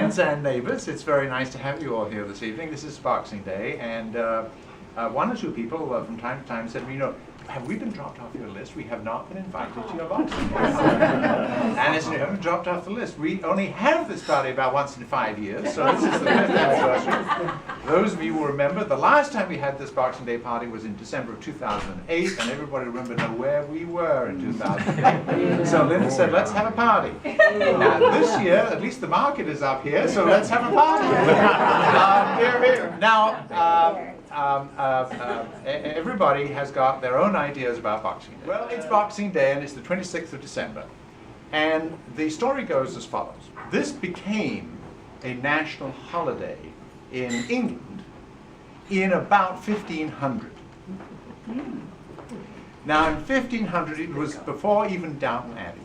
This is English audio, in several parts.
Friends and neighbors, it's very nice to have you all here this evening. This is Boxing Day, and one or two people from time to time said to me, have we been dropped off your list? We have not been invited to your Boxing Day. And I said, you haven't dropped off the list. We only have this party about once in 5 years, so this is the 5th anniversary. Those of you will remember, the last time we had this Boxing Day party was in December of 2008, and everybody remembered where we were in 2008. So Linda said, let's have a party. Now this year, at least the market is up here, so let's have a party. Here, here. Now, everybody has got their own ideas about Boxing Day. Well, it's Boxing Day, and it's the 26th of December. And the story goes as follows. This became a national holiday in England in about 1500. Now, in 1500, it was before even Downton Abbey.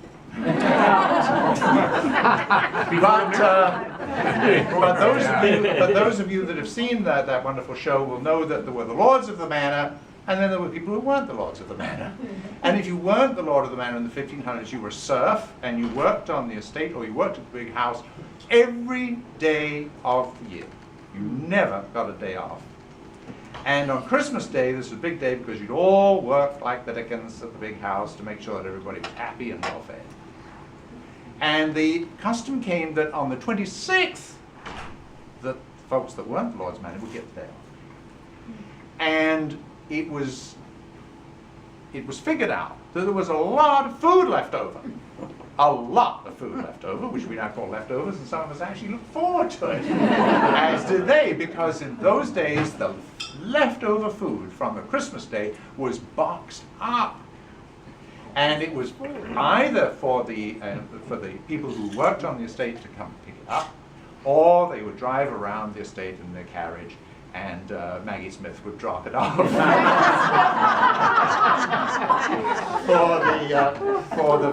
but those of you that have seen that wonderful show will know that there were the lords of the manor, and then there were people who weren't the lords of the manor. And if you weren't the lord of the manor in the 1500s, you were serf, and you worked on the estate, or you worked at the big house every day of the year. You never got a day off. And on Christmas Day, this was a big day because you'd all work like the dickens at the big house to make sure that everybody was happy and well fed. And the custom came that on the 26th, the folks that weren't the Lord's Manor would get the day off. And it was figured out that there was a lot of food left over. A lot of food left over, which we now call leftovers, and some of us actually look forward to it, as did they, because in those days the leftover food from the Christmas Day was boxed up. And it was either for the people who worked on the estate to come pick it up, or they would drive around the estate in their carriage, and Maggie Smith would drop it off for the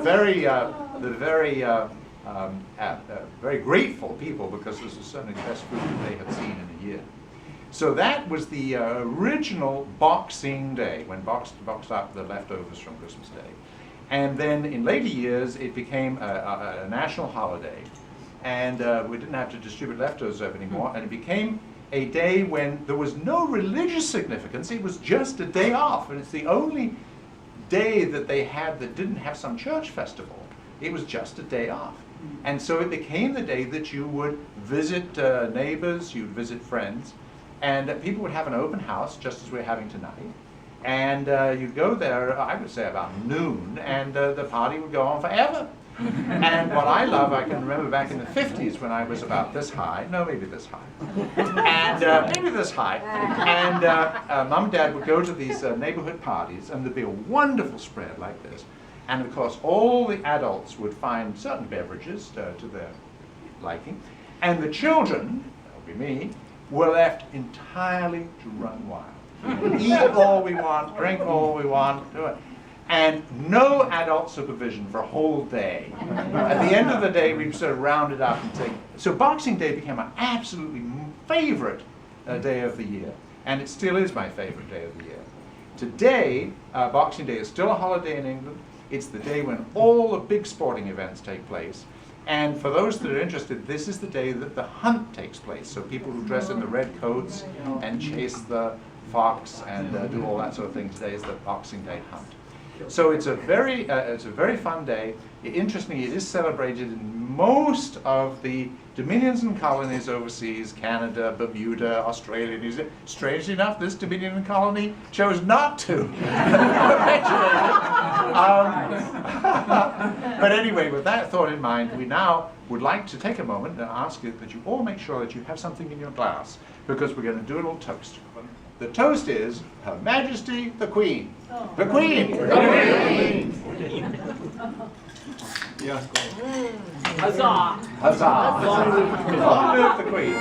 very grateful people, because this was certainly the best food that they had seen in a year. So that was the original Boxing Day, when boxed up the leftovers from Christmas Day. And then in later years, it became a national holiday, and we didn't have to distribute leftovers anymore, and it became a day when there was no religious significance. It was just a day off, and it's the only day that they had that didn't have some church festival. It was just a day off. And so it became the day that you would visit neighbors, you'd visit friends, and people would have an open house, just as we're having tonight. And you'd go there, I would say about noon, and the party would go on forever. And what I love, I can remember back in the 50s when I was about this high, no, maybe this high, and maybe this high, and Mom and Dad would go to these neighborhood parties, and there'd be a wonderful spread like this. And of course, all the adults would find certain beverages to their liking, and the children, that would be me, were left entirely to run wild. Eat all we want, drink all we want, do it. And no adult supervision for a whole day. At the end of the day, we sort of round it up and say, so Boxing Day became an absolutely favorite day of the year. And it still is my favorite day of the year. Today, Boxing Day is still a holiday in England. It's the day when all the big sporting events take place. And for those that are interested, this is the day that the hunt takes place. So people who dress in the red coats and chase the fox and do all that sort of thing, today is the Boxing Day hunt. So it's a very fun day. Interestingly, it is celebrated in most of the dominions and colonies overseas: Canada, Bermuda, Australia, New Zealand. Strangely enough, this dominion and colony chose not to. But anyway, with that thought in mind, we now would like to take a moment and ask you that you all make sure that you have something in your glass, because we're going to do a little toast. The toast is Her Majesty the Queen. Oh. The Queen! The Queen! Yes. Huzzah! Huzzah! Long live the Queen!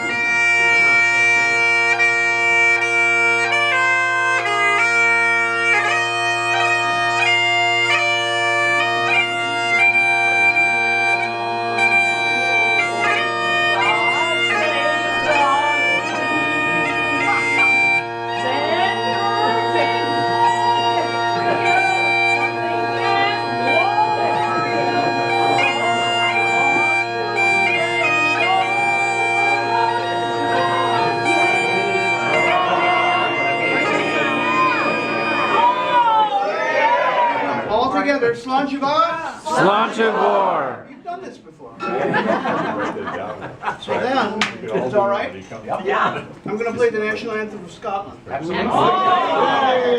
Slanjavor? Slanjavor. You've done this before. Write that down. So then, We could all it's do all it right. when he comes. Yeah. I'm going to play the national anthem of Scotland. Absolutely.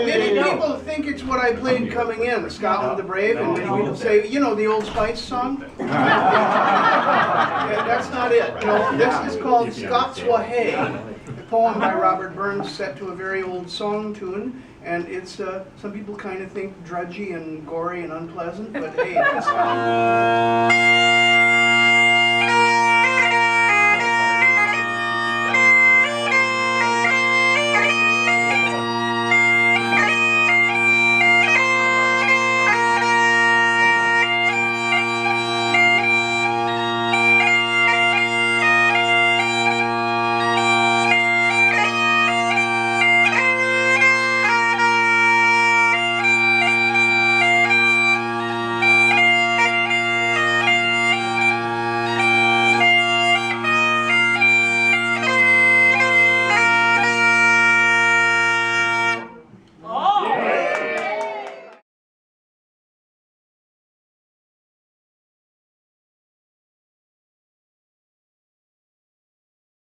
Many people think it's what I played coming in, Scotland the Brave, and many people say, you know, the Old Spice song? Yeah, that's not it. No, this is called Scots Wha Hae, a poem by Robert Burns set to a very old song tune. And it's, some people kind of think drudgy and gory and unpleasant, but hey, it's